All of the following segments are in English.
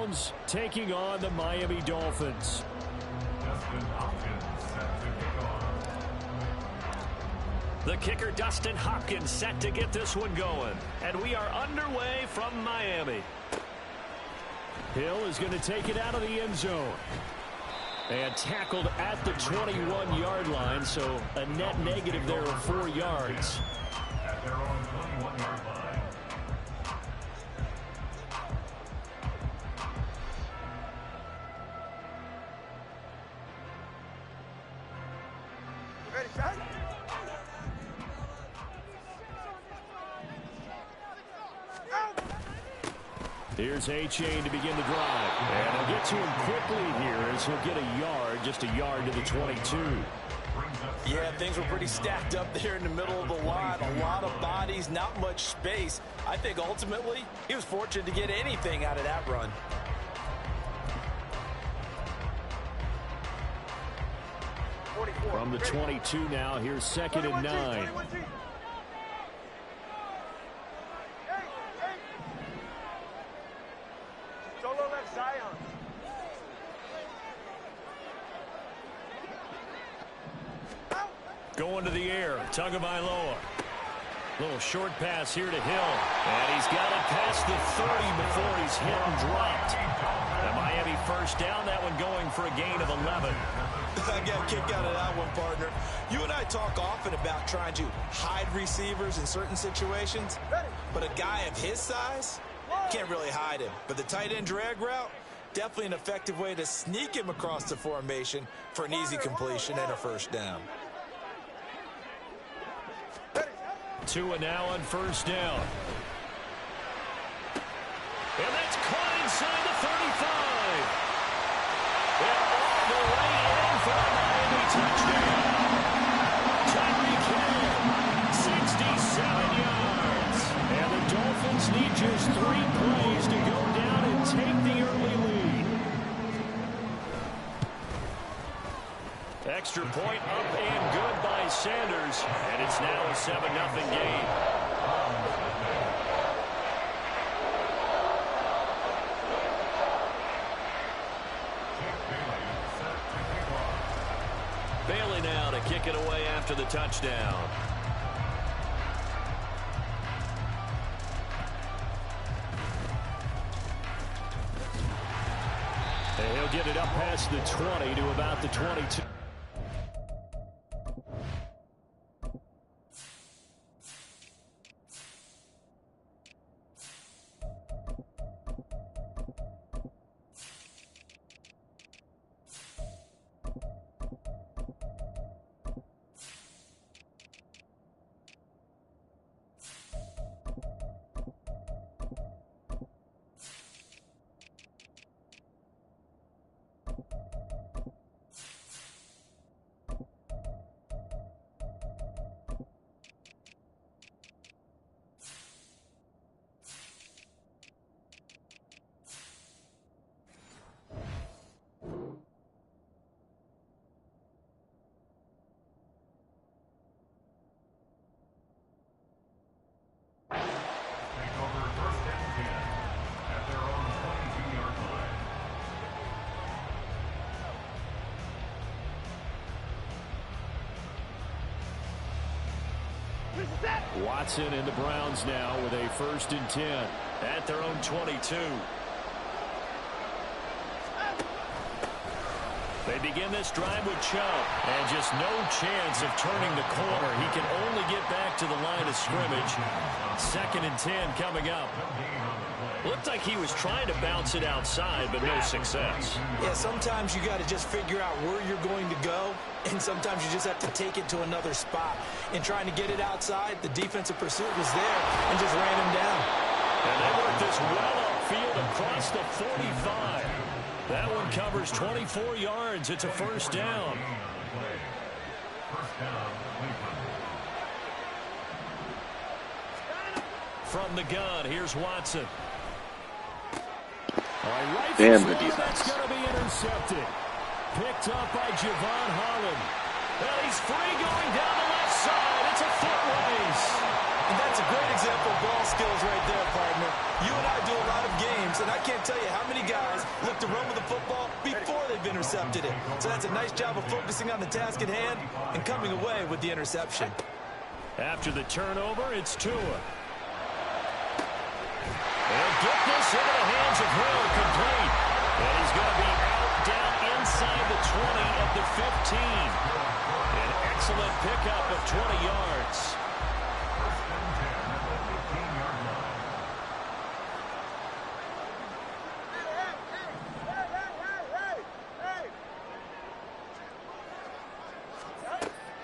Browns taking on the Miami Dolphins. The kicker, Dustin Hopkins, set to get this one going. And we are underway from Miami. Hill is going to take it out of the end zone. And tackled at the 21-yard line, so a net negative there of 4 yards. At their own 21-yard line. Ready, shot? Here's A-Chain to begin the drive. And I'll get to him quickly here as he'll get a yard, just a yard to the 22. Yeah, things were pretty stacked up there in the middle of the line. A lot of bodies, not much space. I think ultimately he was fortunate to get anything out of that run. From the 22 now, here's 2nd and 9. Going to the air, Tagovailoa. Little short pass here to Hill. And he's got it past the 30 before he's hit and dropped. The Miami first down, that one going for a gain of 11. I got a kick out of that one, partner. You and I talk often about trying to hide receivers in certain situations. But a guy of his size can't really hide him. But the tight end drag route, definitely an effective way to sneak him across the formation for an easy completion and a first down. Tua now on first down. And that's caught inside the 35. And all the way in for a Miami touchdown. Tyreek Hill, 67 yards. And the Dolphins need just 3 plays to go down and take the early lead. Extra point up and good by Sanders. And it's now a 7-0 game. Bailey now to kick it away after the touchdown. And he'll get it up past the 20 to about the 22. Watson and the Browns now with a 1st and 10 at their own 22. They begin this drive with Chubb, and just no chance of turning the corner. He can only get back to the line of scrimmage. 2nd and 10 coming up. Looked like he was trying to bounce it outside, but no success. Yeah, sometimes you got to just figure out where you're going to go, and sometimes you just have to take it to another spot. In trying to get it outside, the defensive pursuit was there and just ran him down. And they worked this well upfield across the 45. That one covers 24 yards. It's a first down. From the gun, here's Watson. And the defense. That's going to be intercepted. Picked up by Javon Holland. And he's free going down the left side. It's a foot race. And that's a great example of ball skills right there, partner. You and I do a lot of games, and I can't tell you how many guys look to run with the football before they've intercepted it. So that's a nice job of focusing on the task at hand and coming away with the interception. After the turnover, it's Tua. They'll get this into the hands of Hill, complete. And he's going to be out down inside the 20 at the 15. An excellent pickup of 20 yards.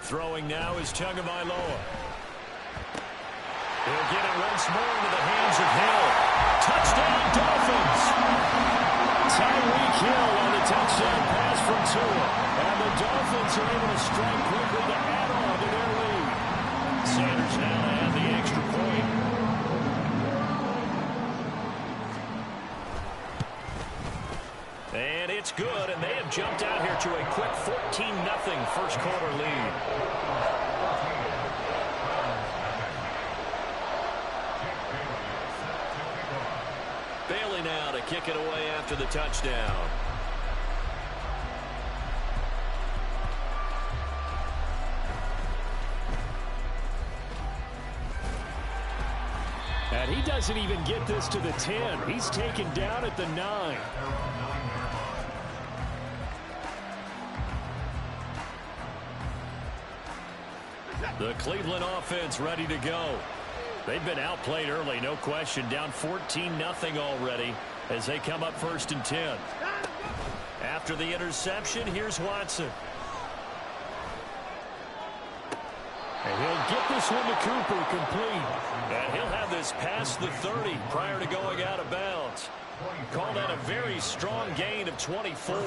Throwing now is Tagovailoa. He'll get it once more into the hands of Hill. Touchdown, Dolphins! Tyreek Hill on the touchdown pass from Tua. And the Dolphins are able to strike quickly to add on to their lead. Sanders now to add the extra point. And it's good, and they have jumped out here to a quick 14-0 first quarter lead. Bailey now to kick it away after the touchdown. And he doesn't even get this to the 10. He's taken down at the 9. The Cleveland offense ready to go. They've been outplayed early, no question. Down 14-0 already as they come up 1st and 10. After the interception, here's Watson. And he'll get this one to Cooper, complete. And he'll have this past the 30 prior to going out of bounds. Call that a very strong gain of 24.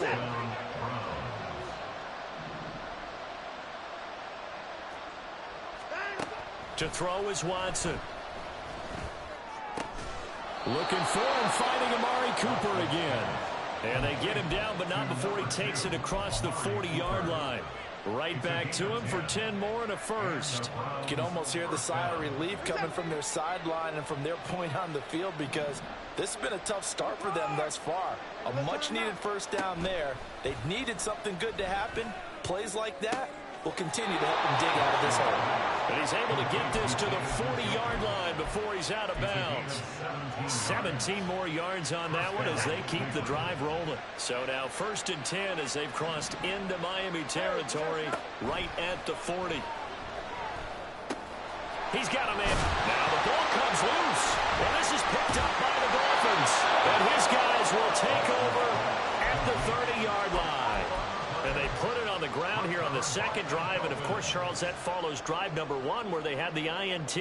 To throw is Watson. Looking for and finding Amari Cooper again. And they get him down, but not before he takes it across the 40-yard line. Right back to him for 10 more and a first. You can almost hear the sigh of relief coming from their sideline and from their point on the field, because this has been a tough start for them thus far. A much-needed first down there. They needed something good to happen. Plays like that will continue to help them dig out of this hole. And he's able to get this to the 40-yard line before he's out of bounds. 17 more yards on that one as they keep the drive rolling. So now 1st and 10 as they've crossed into Miami territory right at the 40. He's got him in. Now the ball comes loose. Well, this is picked up by the Dolphins. And his guys will take over at the 30-yard line. And they put it on the ground here on the second drive. And, of course, Charles, that follows drive number 1 where they had the INT.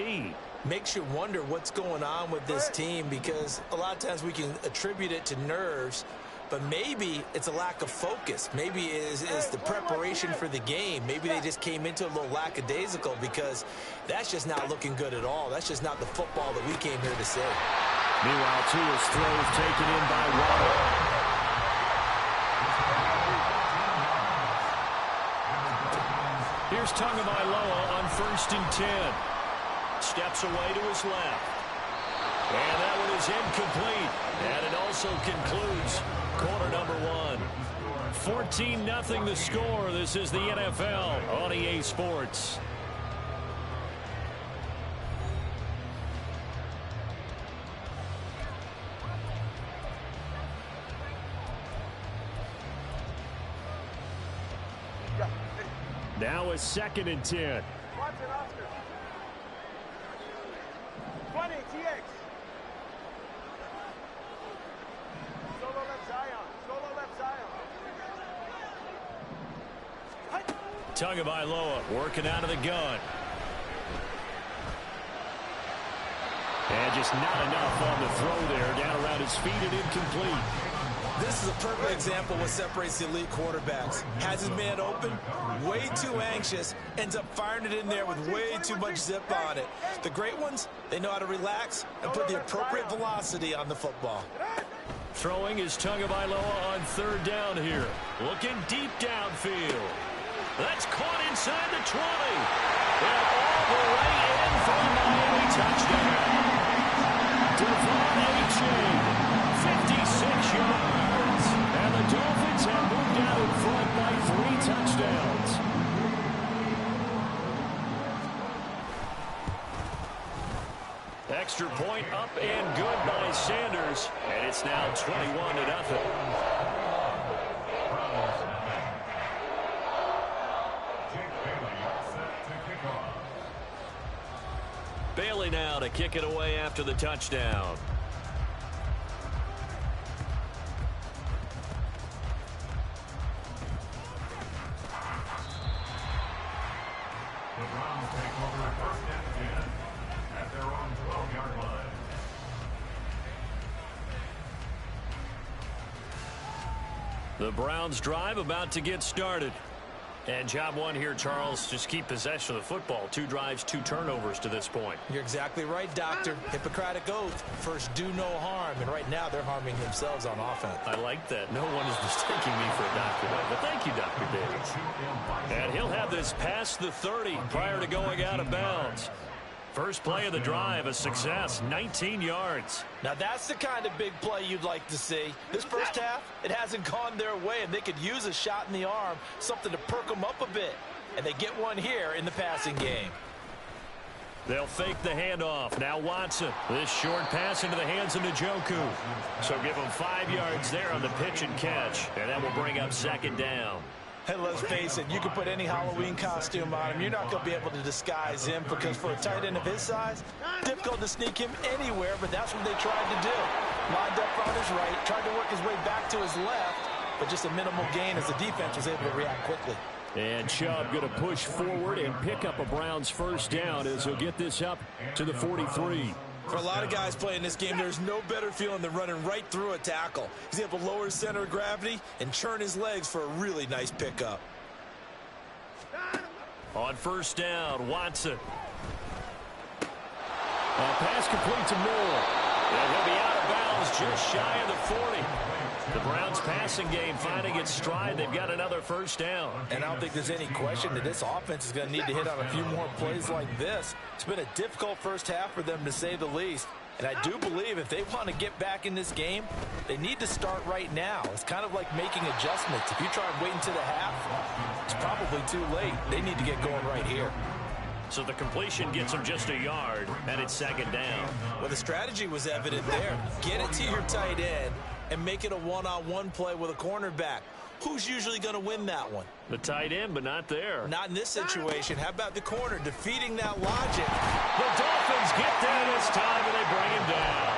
Makes you wonder what's going on with this team, because a lot of times we can attribute it to nerves, but maybe it's a lack of focus. Maybe it is the preparation for the game. Maybe they just came into a little lackadaisical, because that's just not looking good at all. That's just not the football that we came here to see. Meanwhile, Tua's throw is taken in by Waddle. Here's Tagovailoa on 1st and 10. Steps away to his left. And that one is incomplete. And it also concludes quarter number 1. 14-0 the score. This is the NFL on EA Sports. Now a 2nd and 10. Watson, Oscar. 20, TX. Solo left Zion. Solo left Zion. Tagovailoa working out of the gun. And just not enough on the throw there. Down around his feet and incomplete. This is a perfect example of what separates the elite quarterbacks. Has his man open, way too anxious, ends up firing it in there with way too much zip on it. The great ones, they know how to relax and put the appropriate velocity on the football. Throwing is Tagovailoa on 3rd down here. Looking deep downfield. That's caught inside the 20. And all the way in for a Miami touchdown. Devon A-Chain, 56 yards. And the Dolphins have moved out in front by 3 touchdowns. Extra point up and good by Sanders. And it's now 21-0. Bailey now to kick it away after the touchdown. The Browns take over first and 10 at their own 12-yard line. The Browns drive about to get started. And job one here, Charles, just keep possession of the football. 2 drives, 2 turnovers to this point. You're exactly right, Doctor. Hippocratic oath. First, do no harm. And right now, they're harming themselves on offense. I like that. No one is mistaking me for a doctor, but thank you, Dr. Davis. And he'll have this past the 30 prior to going out of bounds. First play of the drive, a success, 19 yards. Now, that's the kind of big play you'd like to see. This first half, it hasn't gone their way, and they could use a shot in the arm, something to perk them up a bit. And they get one here in the passing game. They'll fake the handoff. Now Watson. This short pass into the hands of Njoku. So give him 5 yards there on the pitch and catch. And that will bring up second down. Hey, let's face it, you can put any Halloween costume on him. You're not going to be able to disguise him because for a tight end of his size, difficult to sneak him anywhere, but that's what they tried to do. Lined up on his right, tried to work his way back to his left, but just a minimal gain as the defense was able to react quickly. And Chubb going to push forward and pick up a Browns first down as he'll get this up to the 43. For a lot of guys playing this game, there's no better feeling than running right through a tackle. He's able to lower his center of gravity and churn his legs for a really nice pickup. On first down, Watson. A pass complete to Moore. And he'll be out of bounds just shy of the 40. The Browns passing game finding its stride. They've got another first down. And I don't think there's any question that this offense is going to need to hit on a few more plays like this. It's been a difficult first half for them, to say the least. And I do believe if they want to get back in this game, they need to start right now. It's kind of like making adjustments. If you try and wait until the half, it's probably too late. They need to get going right here. So the completion gets them just a yard, and it's second down. Well, the strategy was evident there. Get it to your tight end and make it a one-on-one play with a cornerback. Who's usually going to win that one? The tight end, but not there. Not in this situation. How about the corner defeating that logic? The Dolphins get there this time, and they bring him down.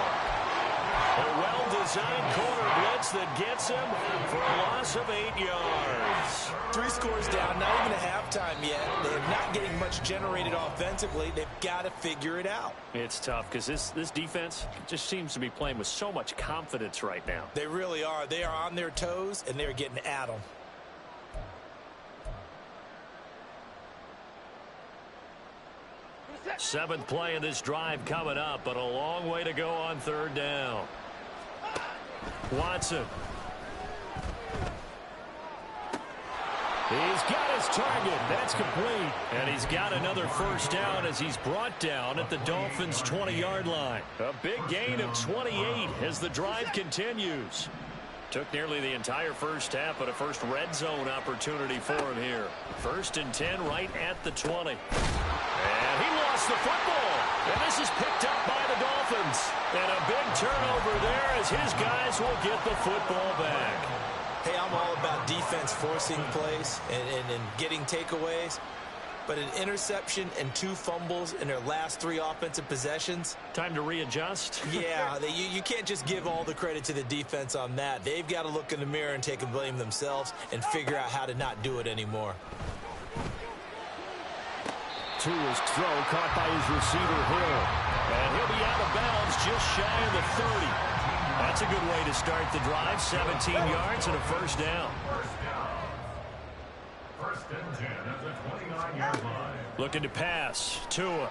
A well-designed corner blitz that gets him for a loss of 8 yards. 3 scores down, not even a halftime yet. They are not getting much generated offensively. They've got to figure it out. It's tough because this defense just seems to be playing with so much confidence right now. They really are. They are on their toes, and they're getting at them. Seventh play of this drive coming up, but a long way to go on third down. Watson. He's got his target. That's complete. And he's got another first down as he's brought down at the Dolphins' 20-yard line. A big gain of 28 as the drive continues. Took nearly the entire first half, but a first red zone opportunity for him here. 1st and 10 right at the 20. And he lost the football. And this is picked up by the Dolphins. And a big turnover there as his guys will get the football back. Hey, I'm all about defense forcing plays and getting takeaways. But an interception and 2 fumbles in their last 3 offensive possessions. Time to readjust? Yeah, you can't just give all the credit to the defense on that. They've got to look in the mirror and take a blame themselves and figure out how to not do it anymore. Tua's throw caught by his receiver, Hill. And he'll be out of bounds just shy of the 30. That's a good way to start the drive. 17 yards and a first down. First and 10 at the 29-yard line. Looking to pass. Tua.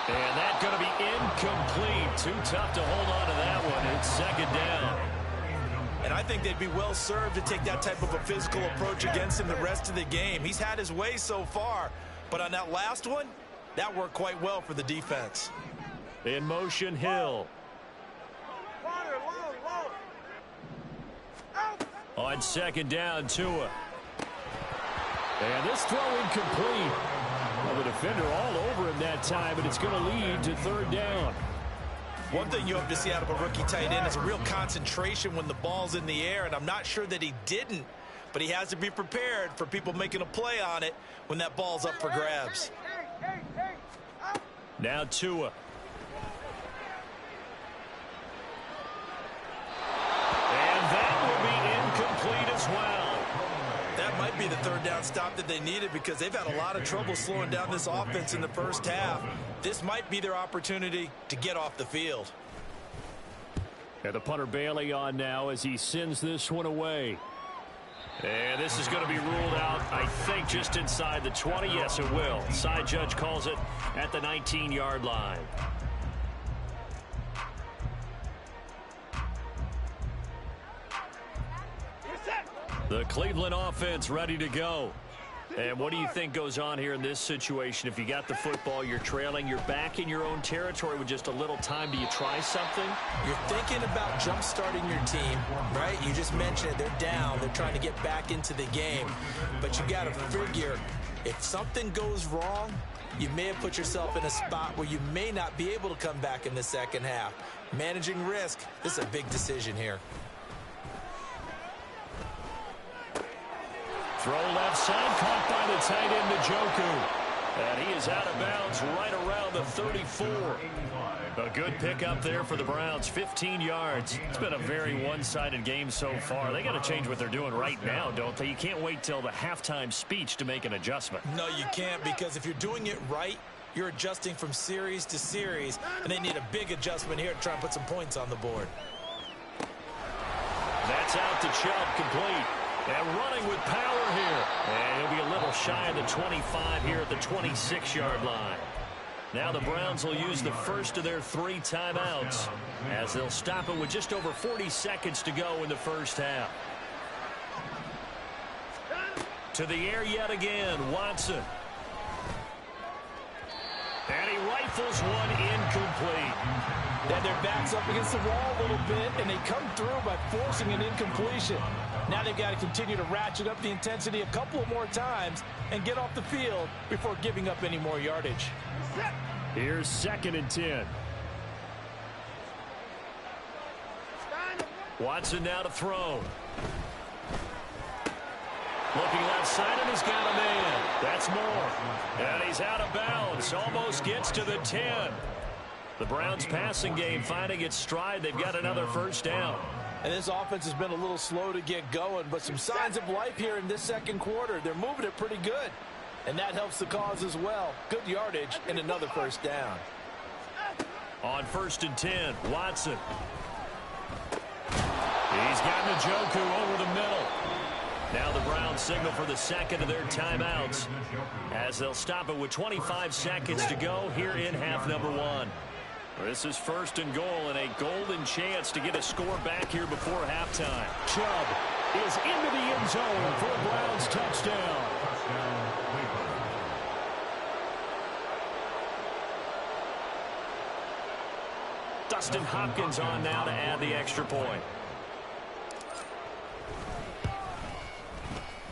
And that's going to be incomplete. Too tough to hold on to that one. It's second down. And I think they'd be well served to take that type of a physical approach against him the rest of the game. He's had his way so far, but on that last one, that worked quite well for the defense. In motion, Hill. On second down, Tua. And this throw incomplete. Well, the defender all over him that time, but it's going to lead to third down. One thing you hope to see out of a rookie tight end is a real concentration when the ball's in the air, and I'm not sure that he didn't, but he has to be prepared for people making a play on it when that ball's up for grabs. Now Tua. And that will be incomplete as well. That might be the third down stop that they needed because they've had a lot of trouble slowing down this offense in the first half. This might be their opportunity to get off the field. And the punter Bailey on now as he sends this one away. And this is going to be ruled out, I think, just inside the 20. Yes, it will. Side judge calls it at the 19-yard line. The Cleveland offense ready to go. And what do you think goes on here in this situation? If you got the football, you're trailing, you're back in your own territory with just a little time. Do you try something? You're thinking about jump-starting your team, right? You just mentioned it. They're down. They're trying to get back into the game. But you got to figure, if something goes wrong, you may have put yourself in a spot where you may not be able to come back in the second half. Managing risk, this is a big decision here. Throw left side, caught by the tight end, Njoku. And he is out of bounds right around the 34. A good pickup there for the Browns, 15 yards. It's been a very one-sided game so far. They got to change what they're doing right now, don't they? You can't wait till the halftime speech to make an adjustment. No, you can't, because if you're doing it right, you're adjusting from series to series, and they need a big adjustment here to try and put some points on the board. That's out to Chubb, complete. And running with power here. And he'll be a little shy of the 25 here at the 26-yard line. Now the Browns will use the first of their 3 timeouts as they'll stop it with just over 40 seconds to go in the first half. To the air yet again, Watson. And he rifles one incomplete. Then their back's up against the wall a little bit, and they come through by forcing an incompletion. Now they've got to continue to ratchet up the intensity a couple of more times and get off the field before giving up any more yardage. Here's 2nd and 10. Watson now to throw. Looking left side, and he's got a man. That's more. And he's out of bounds. Almost gets to the 10. The Browns passing game finding its stride. They've got another first down. And this offense has been a little slow to get going, but some signs of life here in this second quarter. They're moving it pretty good, and that helps the cause as well. Good yardage and another first down. On 1st and 10, Watson. He's got Njoku over the middle. Now the Browns signal for the second of their timeouts as they'll stop it with 25 seconds to go here in half number 1. This is 1st and goal and a golden chance to get a score back here before halftime. Chubb is into the end zone for a Browns touchdown. Dustin Hopkins on now to add the extra point.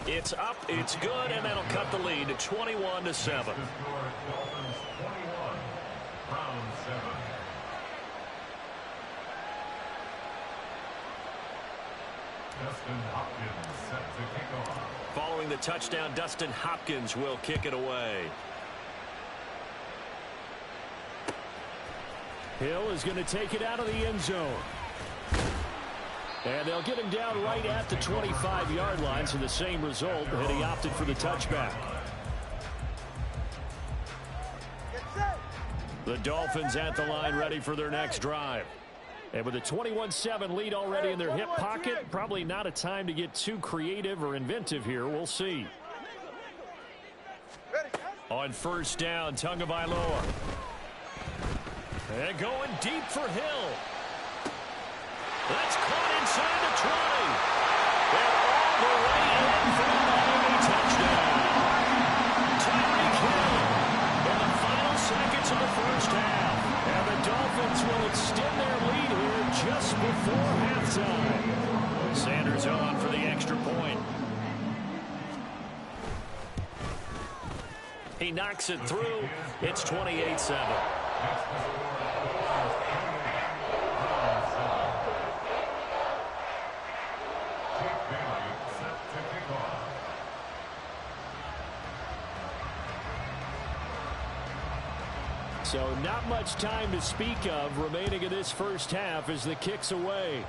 It's up, it's good, and that'll cut the lead to 21-7. Following the touchdown, Dustin Hopkins will kick it away. Hill is going to take it out of the end zone. And they'll get him down right at the 25-yard line, so the same result, and he opted for the touchback. The Dolphins at the line ready for their next drive. And with a 21-7 lead already in their hip pocket, probably not a time to get too creative or inventive here. We'll see. On 1st down, Tagovailoa. And going deep for Hill. That's caught inside the extend their lead here just before halftime. Sanders on for the extra point. He knocks it through. It's 28-7. So not much time to speak of remaining in this first half as the kick's away.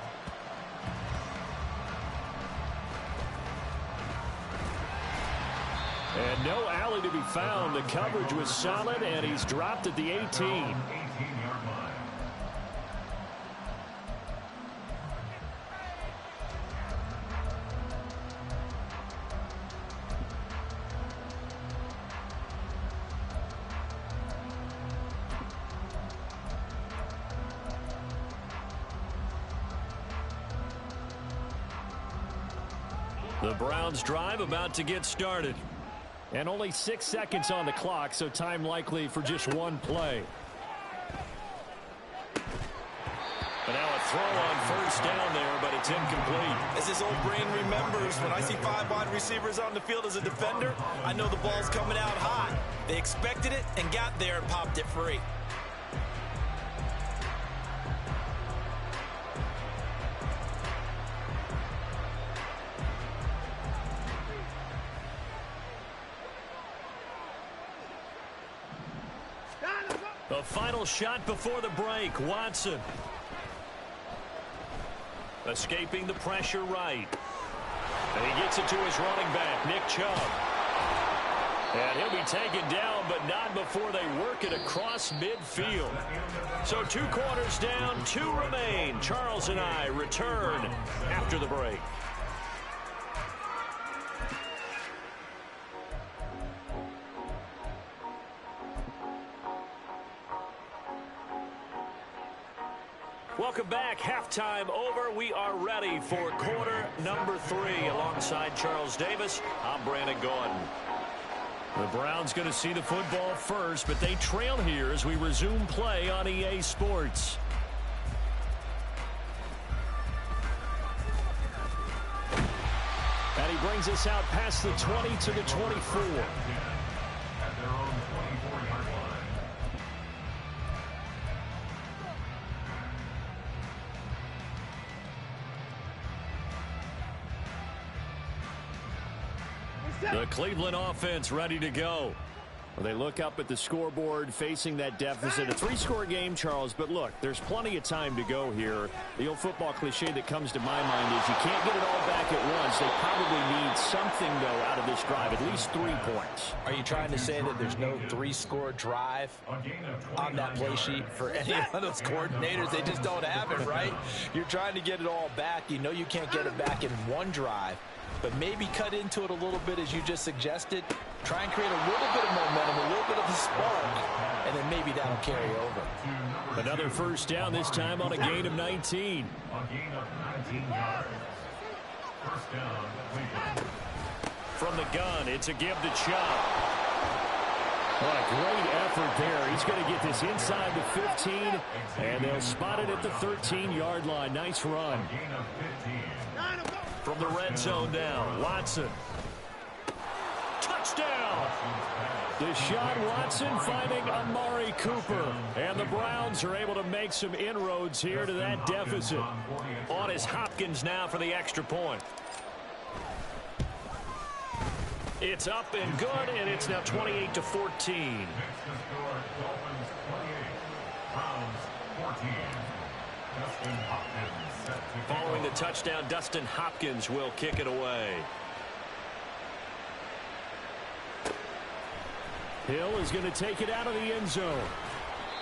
And no alley to be found. The coverage was solid, and he's dropped at the 18. The Browns drive about to get started. And only 6 seconds on the clock, so time likely for just one play. But now a throw on first down there, but it's incomplete. As his old brain remembers, when I see 5 wide receivers on the field as a defender, I know the ball's coming out hot. They expected it and got there and popped it free. The final shot before the break. Watson. Escaping the pressure right. And he gets it to his running back, Nick Chubb. And he'll be taken down, but not before they work it across midfield. So 2 quarters down, 2 remain. Charles and I return after the break. Welcome back. Halftime over. We are ready for quarter number 3. Alongside Charles Davis, I'm Brandon Gordon. The Browns going to see the football first, but they trail here as we resume play on EA Sports. And he brings us out past the 20 to the 24. At their own 24-yard line. The Cleveland offense ready to go. Well, they look up at the scoreboard facing that deficit. A 3-score game, Charles, but look, there's plenty of time to go here. The old football cliche that comes to my mind is you can't get it all back at once. They probably need something, though, out of this drive, at least 3 points. Are you trying to say that there's no 3-score drive on that play sheet for any of those coordinators? They just don't have it, right? You're trying to get it all back. You know you can't get it back in one drive. But maybe cut into it a little bit, as you just suggested. Try and create a little bit of momentum, a little bit of a spark, and then maybe that'll carry over. Another first down, this time on a gain of 19. A gain of 19 yards. First down, Cleveland. From the gun, it's a give to Chubb. What a great effort there. He's going to get this inside the 15, and they'll spot it at the 13-yard line. Nice run. A gain of 15. From the red zone now, Watson. Touchdown! Deshaun Watson finding Amari Cooper. And the Browns are able to make some inroads here to that deficit. On is Hopkins now for the extra point. It's up and good, and it's now 28-14. Next to score, Dolphins 28, Browns 14. Dustin Hopkins set to Following the touchdown, Dustin Hopkins will kick it away. Hill is going to take it out of the end zone.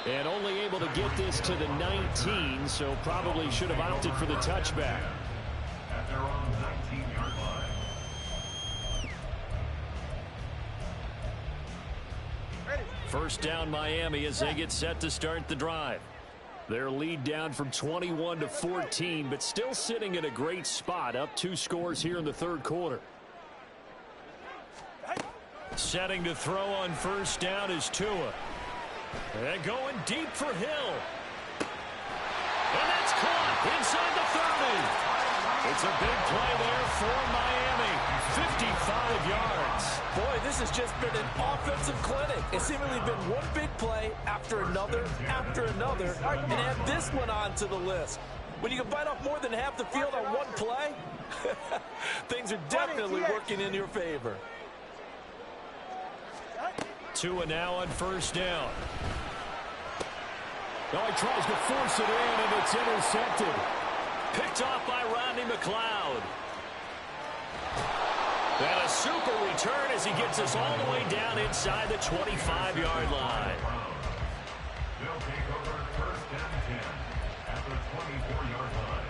And only able to get this to the 19, so probably should have opted for the touchback. at their own 19-yard line. First down Miami as they get set to start the drive. Their lead down from 21 to 14, but still sitting in a great spot, up 2 scores here in the third quarter. Setting to throw on first down is Tua. And going deep for Hill. And that's caught inside the 30. It's a big play there for Miami. 55 yards. Boy, this has just been an offensive clinic. It's seemingly been one big play after another, and add this one on to the list. When you can bite off more than half the field on one play, things are definitely working in your favor. Tua now on first down. Oh, he tries to force it in, and it's intercepted. Picked off by Rodney McLeod. And a super return as he gets us all the way down inside the 25-yard line. They'll take over first and 10 at the 24-yard line.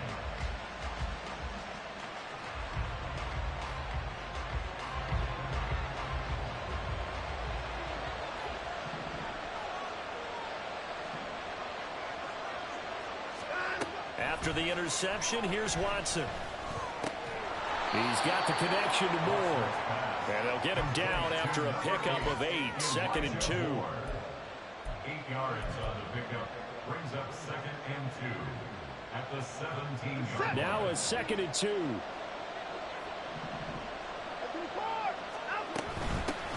After the interception, here's Watson. He's got the connection to Moore. And they'll get him down after a pickup of 8, 2nd and 2. 8 yards on the pickup. Brings up 2nd and 2 at the 17-yard line. Now a 2nd and 2.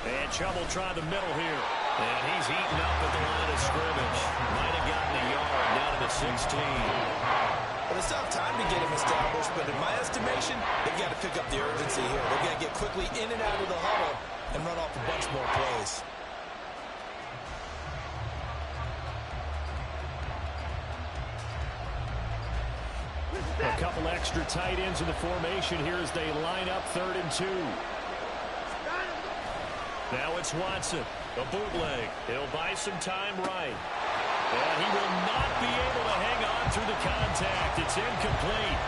And trouble trying the middle here. And he's eaten up at the line of scrimmage. Might have gotten a yard down to the 16. But it's not time to get him established, but in my estimation, they've got to pick up the urgency here. They've got to get quickly in and out of the huddle and run off a bunch more plays. A couple extra tight ends in the formation here as they line up 3rd and 2. Now it's Watson. A bootleg. He'll buy some time right. And he will not be able to hang on through the contact. It's incomplete.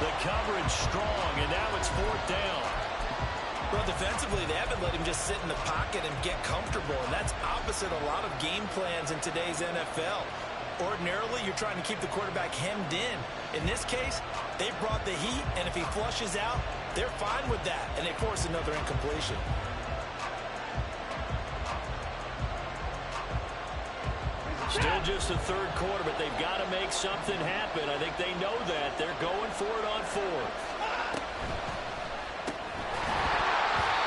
The coverage strong, and now it's 4th down. Well, defensively, they haven't let him just sit in the pocket and get comfortable, and that's opposite a lot of game plans in today's NFL. Ordinarily, you're trying to keep the quarterback hemmed in. In this case, they brought the heat, and if he flushes out, they're fine with that, and they force another incompletion. Still just the 3rd quarter, but they've got to make something happen. I think they know that. They're going for it on 4th.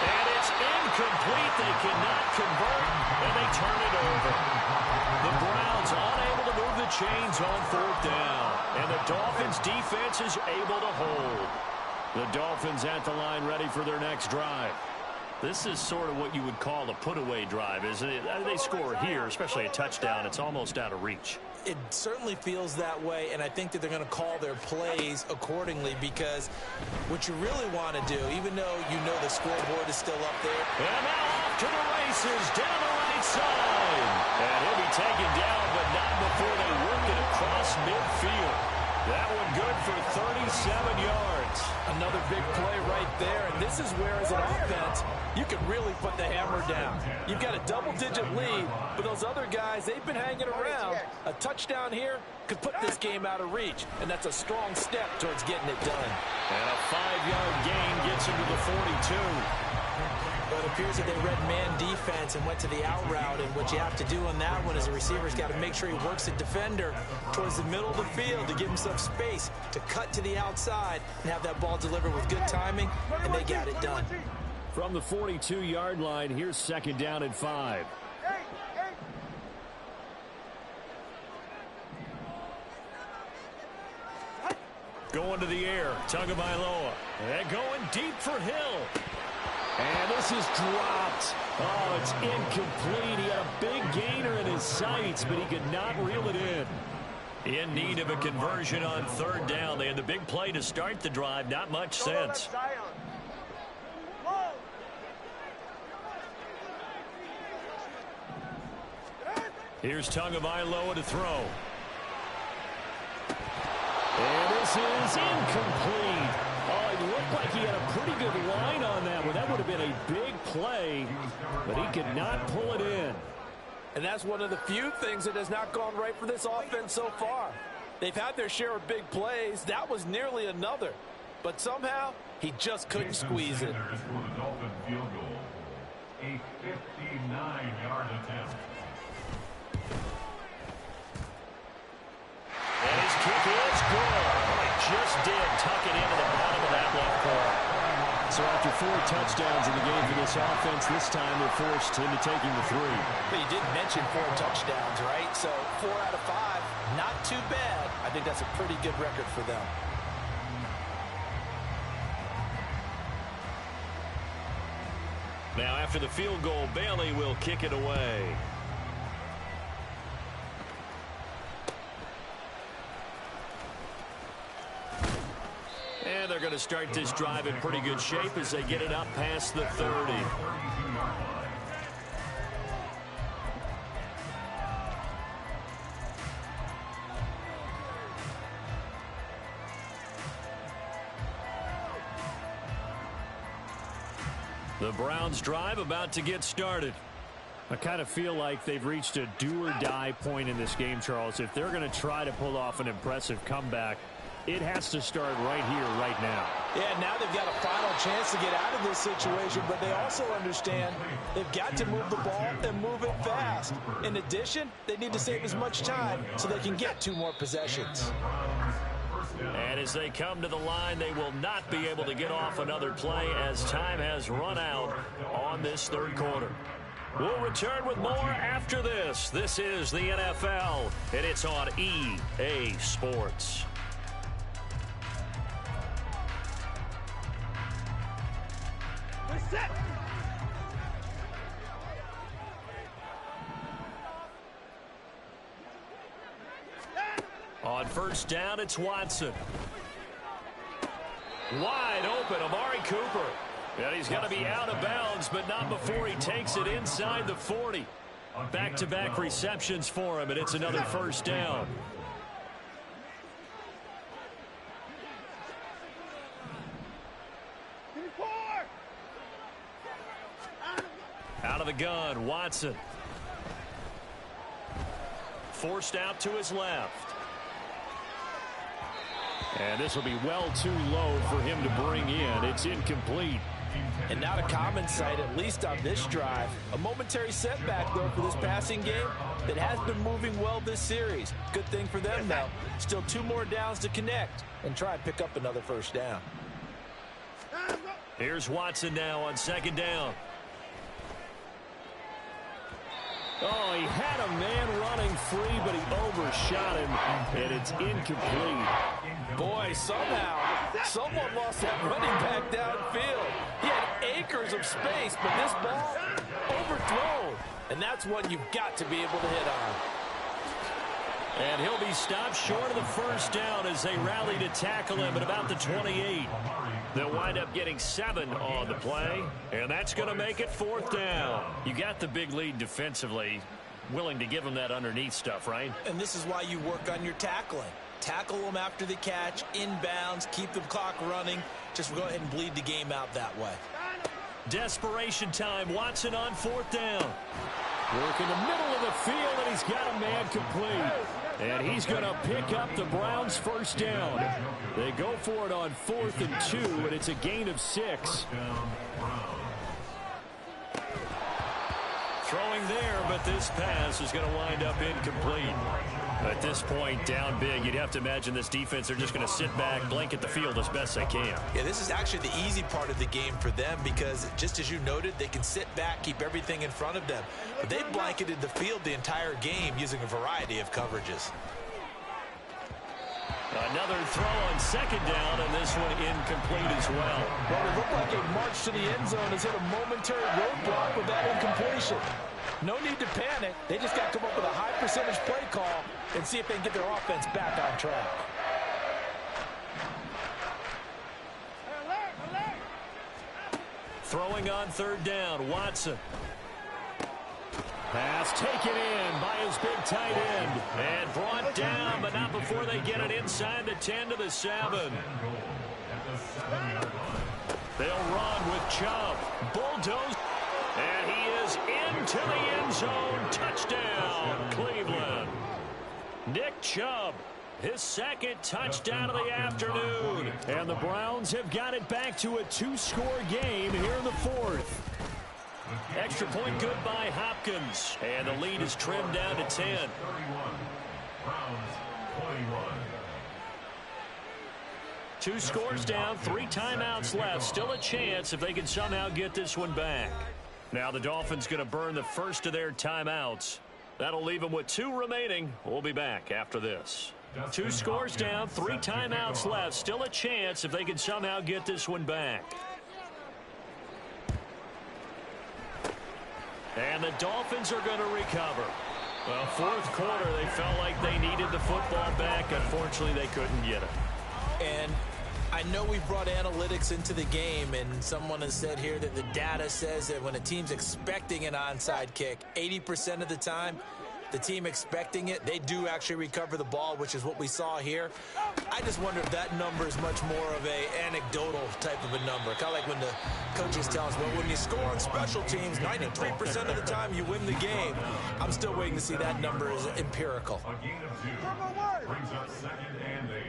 And it's incomplete. They cannot convert, and they turn it over. The Browns unable to move the chains on 4th down. And the Dolphins' defense is able to hold. The Dolphins at the line ready for their next drive. This is sort of what you would call a put-away drive, isn't it? They score here, especially a touchdown. It's almost out of reach. It certainly feels that way, and I think that they're going to call their plays accordingly because what you really want to do, even though you know the scoreboard is still up there. And now off to the races, down the right side. And he'll be taken down, but not before they work it across midfield. That one good for 37 yards. Another big play right there, and this is where, as an offense, you can really put the hammer down. You've got a double-digit lead, but those other guys, they've been hanging around. A touchdown here could put this game out of reach, and that's a strong step towards getting it done. And a 5-yard gain gets him to the 42. But it appears that they read man defense and went to the out route, and what you have to do on that one is the receiver's got to make sure he works the defender towards the middle of the field to give him some space to cut to the outside and have that ball delivered with good timing, and they got it done. From the 42-yard line, here's 2nd down and 5. Going to the air, Tagovailoa. And going deep for Hill. And this is dropped. Oh, it's incomplete. He had a big gainer in his sights, but he could not reel it in. In need of a conversion on 3rd down. They had the big play to start the drive. Not much sense. Here's Tagovailoa to throw. And this is incomplete. Oh, it looked like he had a pretty good line on that one. That would have been a big play, but he could not pull it in. And that's one of the few things that has not gone right for this offense so far. They've had their share of big plays. That was nearly another. But somehow, he just couldn't squeeze it. For the Dolphin field goal, a 59-yard attempt. And his kick is So after 4 touchdowns in the game for this offense, this time they're forced into taking the 3. But you did mention 4 touchdowns, right? So 4 out of 5, not too bad. I think that's a pretty good record for them. Now after the field goal, Bailey will kick it away. And they're going to start this drive in pretty good shape as they get it up past the 30. The Browns drive about to get started. I kind of feel like they've reached a do-or-die point in this game, Charles. If they're going to try to pull off an impressive comeback, it has to start right here, right now. Yeah, now they've got a final chance to get out of this situation, but they also understand they've got to move the ball and move it fast. In addition, they need to save as much time so they can get 2 more possessions. And as they come to the line, they will not be able to get off another play as time has run out on this 3rd quarter. We'll return with more after this. This is the NFL, and it's on EA Sports. Set. On 1st down, it's Watson. Wide open, Amari Cooper. And he's going to be out of bounds, but not before he takes it inside the 40. Back-to-back receptions for him, and it's another 1st down. Out of the gun, Watson. Forced out to his left. And this will be well too low for him to bring in. It's incomplete. And not a common sight, at least on this drive. A momentary setback, though, for this passing game that has been moving well this series. Good thing for them, though. Still 2 more downs to connect and try and pick up another 1st down. Here's Watson now on 2nd down. Oh, he had a man running free, but he overshot him, and it's incomplete. Boy, somehow, someone lost that running back downfield. He had acres of space, but this ball overthrown. And that's one you've got to be able to hit on. And he'll be stopped short of the 1st down as they rally to tackle him at about the 28. They'll wind up getting 7 on the play, and that's going to make it 4th down. You got the big lead defensively, willing to give them that underneath stuff, right? And this is why you work on your tackling. Tackle them after the catch, inbounds, keep the clock running. Just go ahead and bleed the game out that way. Desperation time. Watson on 4th down. Work in the middle of the field, and he's got a man complete. And he's going to pick up the Browns' 1st down. They go for it on 4th and 2, and it's a gain of 6. Throwing there, but this pass is going to wind up incomplete. At this point, down big, you'd have to imagine this defense are just going to sit back, blanket the field as best they can. Yeah, this is actually the easy part of the game for them because, just as you noted, they can sit back, keep everything in front of them. But they blanketed the field the entire game using a variety of coverages. Another throw on 2nd down, and this one incomplete as well. Well, it looked like a march to the end zone has hit a momentary roadblock with that incompletion. No need to panic. They just got to come up with a high percentage play call and see if they can get their offense back on track. Throwing on 3rd down, Watson. Pass taken in by his big tight end. And brought down, but not before they get it inside the 10 to the 7. They'll run with Chubb. Bulldoze. And he is into the end zone. Touchdown, Cleveland. Nick Chubb, his 2nd touchdown of the afternoon. And the Browns have got it back to a 2-score game here in the 4th. Extra point good by Hopkins. And the lead is trimmed down to 10. 2 scores down, 3 timeouts left. Still a chance if they can somehow get this one back. Now the Dolphins going to burn the first of their timeouts. That'll leave them with 2 remaining. We'll be back after this. 2 scores down, 3 timeouts left. Still a chance if they can somehow get this one back. And the Dolphins are going to recover. Well, 4th quarter, they felt like they needed the football back. Unfortunately, they couldn't get it. And I know we brought analytics into the game, and someone has said here that the data says that when a team's expecting an onside kick, 80% of the time, the team expecting it, they do actually recover the ball, which is what we saw here. I just wonder if that number is much more of a anecdotal type of a number. Kind of like when the coaches tell us, well, when you score on special teams, 93% of the time you win the game. I'm still waiting to see that number is empirical. A gain of 2 brings up 2nd and 8.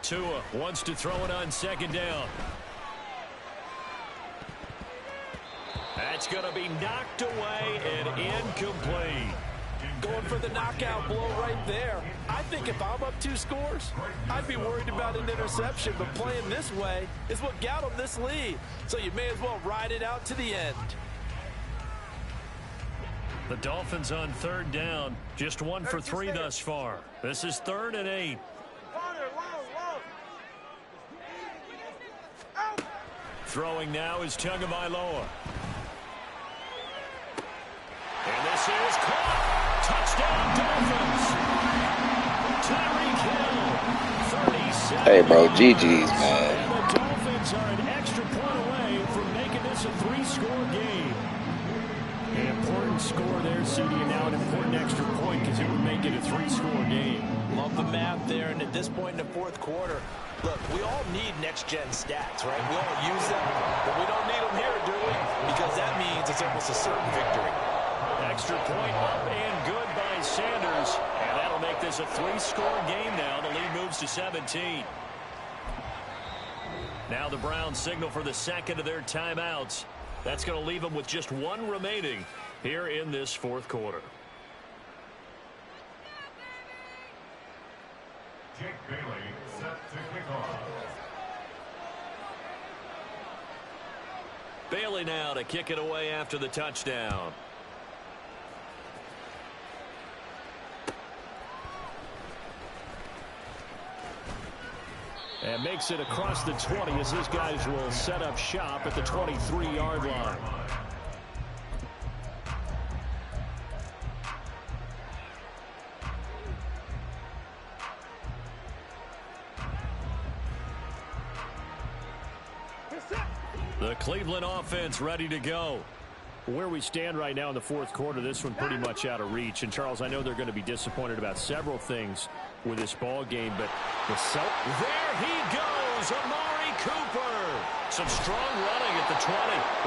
Tua wants to throw it on 2nd down. That's going to be knocked away and incomplete. Going for the knockout blow right there. I think if I'm up 2 scores, I'd be worried about an interception, but playing this way is what got them this lead. So you may as well ride it out to the end. The Dolphins on 3rd down, just 1 for 3 thus far. This is 3rd and 8. Throwing now is Tagovailoa. And this is caught. Touchdown, Dolphins. Tyreek Hill, 37. Hey, bro, GG's, man. And the Dolphins are an extra point away from making this a 3-score game. An important score there, CD, and now an important extra point because it would make it a 3-score game. Love the math there, and at this point in the 4th quarter, Look, we all need next-gen stats, right? We all use them, but we don't need them here, do we? Because that means it's almost a certain victory. Extra point up and good by Sanders. And that'll make this a 3-score game now. The lead moves to 17. Now the Browns signal for the 2nd of their timeouts. That's going to leave them with just 1 remaining here in this 4th quarter. Jake Bailey set to kick off. Bailey now to kick it away after the touchdown. And makes it across the 20 as his guys will set up shop at the 23-yard line. The Cleveland offense ready to go. Where we stand right now in the 4th quarter, this one pretty much out of reach. And, Charles, I know they're going to be disappointed about several things with this ball game, but there he goes, Amari Cooper. Some strong running at the 20.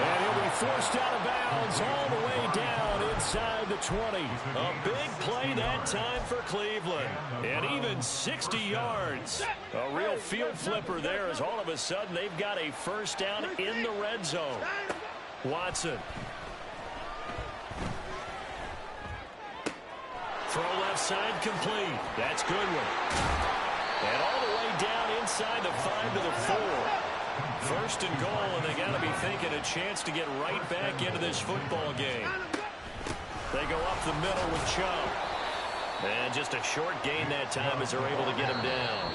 And he'll be forced out of bounds all the way down inside the 20. A big play that time for Cleveland. And even 60 yards. A real field flipper there as all of a sudden they've got a first down in the red zone. Watson. Throw left side complete. That's Goodwin. And all the way down inside the 5 to the 4. 1st and goal, and they got to be thinking a chance to get right back into this football game. They go up the middle with Chubb. And just a short gain that time as they're able to get him down.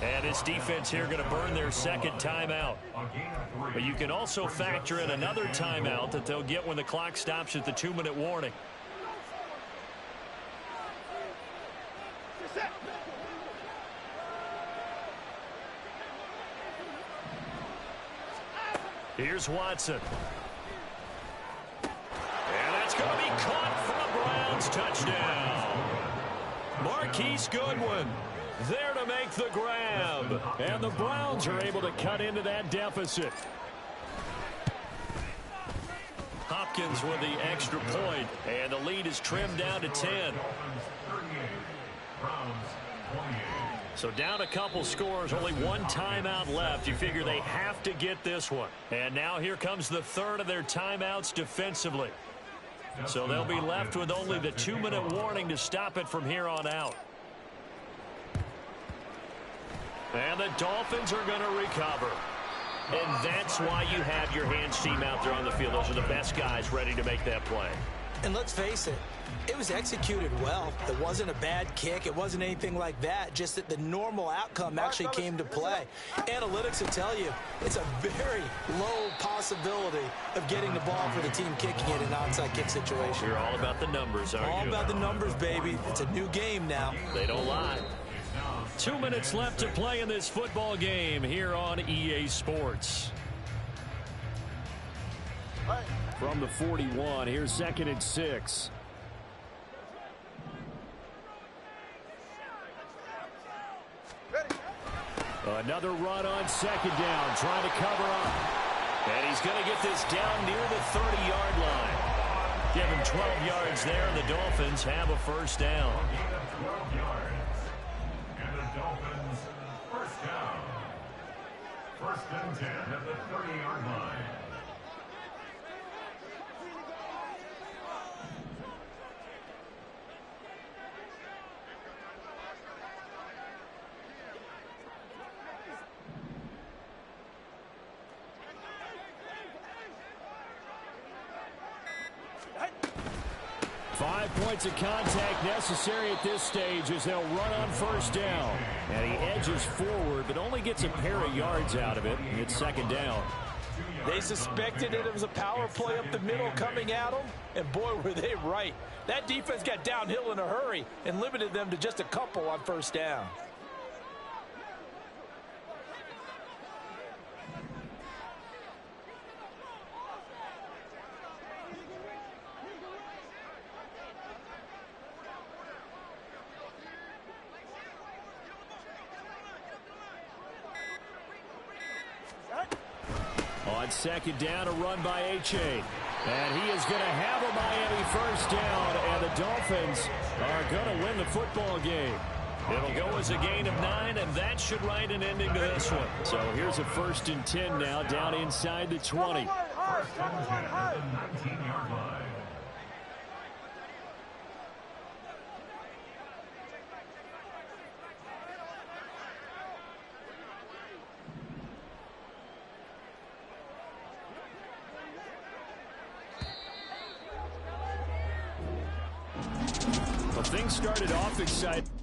And this defense here going to burn their 2nd timeout. But you can also factor in another timeout that they'll get when the clock stops at the 2-minute warning. Here's Watson. And that's going to be caught for a Browns touchdown. Marquise Goodwin there to make the grab. And the Browns are able to cut into that deficit. Hopkins with the extra point, and the lead is trimmed down to 10. So down a couple scores, only 1 timeout left. You figure they have to get this one. And now here comes the 3rd of their timeouts defensively. So they'll be left with only the 2-minute warning to stop it from here on out. And the Dolphins are going to recover. And that's why you have your hands team out there on the field. Those are the best guys ready to make that play. And let's face it, it was executed well. It wasn't a bad kick. It wasn't anything like that. Just that the normal outcome actually came to play. Analytics will tell you it's a very low possibility of getting the ball for the team kicking it in an onside kick situation. You're all about the numbers, aren't you? All about the numbers, baby. It's a new game now. They don't lie. 2 minutes left to play in this football game here on EA Sports. From the 41, here's 2nd and 6. Another run on 2nd down, trying to cover up. And he's going to get this down near the 30-yard line. Give him 12 yards there, and the Dolphins have a first down. 12 yards. And the Dolphins first down. 1st and 10 at the 30-yard line. Points of contact necessary at this stage as they'll run on first down. And he edges forward, but only gets a pair of yards out of it. It's 2nd down. They suspected it was a power play up the middle coming at them, and boy, were they right. That defense got downhill in a hurry and limited them to just a couple on first down. On 2nd down, a run by H.A. And he is going to have a Miami first down, and the Dolphins are going to win the football game. It'll go as a gain of 9, and that should write an ending to this one. So here's a 1st and 10 now, down inside the 20. 1st and 10 at the 19-yard line. Things started off exciting.